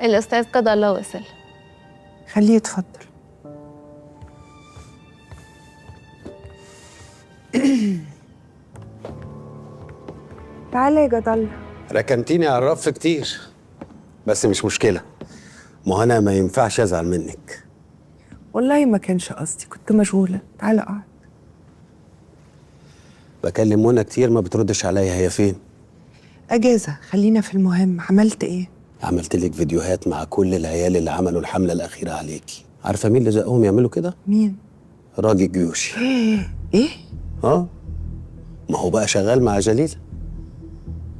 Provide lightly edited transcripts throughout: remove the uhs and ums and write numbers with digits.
الأستاذ قضى الله وصل. خليه يتفضل. تعالى يا جدل. ركنتيني على الرف كتير، بس مش مشكلة، ما هو أنا ما ينفعش أزعل منك. والله ما كانش قصدي، كنت مشغولة. تعالى اقعد. بكلم منى كتير ما بتردش عليا، هي فين؟ اجازة، خلينا في المهم. عملت ايه؟ عملت لك فيديوهات مع كل العيال اللي عملوا الحملة الأخيرة عليكي. عارفة مين اللي زقهم يعملوا كده؟ مين؟ راجل جيوشي. ايه؟ اه، ما هو بقى شغال مع جليل.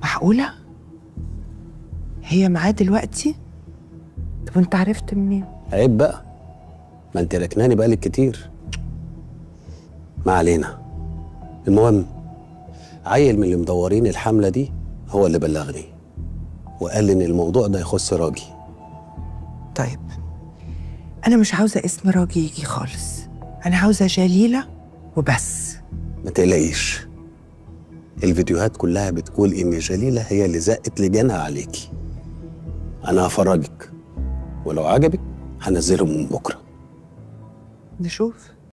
معقولة؟ هي معاه دلوقتي؟ طب انت عرفت منين؟ عيب بقى، ما انت ركناني بقالك كتير. ما علينا. المهم، عيل من اللي مدورين الحملة دي هو اللي بلغني وقال ان الموضوع ده يخص راجي. طيب انا مش عاوزة اسم راجي يجي خالص، انا عاوزة جليلة وبس. ما تقلقيش، الفيديوهات كلها بتقول ان جليلة هي اللي زقت لجانها عليكي. انا هفرجك، ولو عجبك هنزله من بكره. نشوف.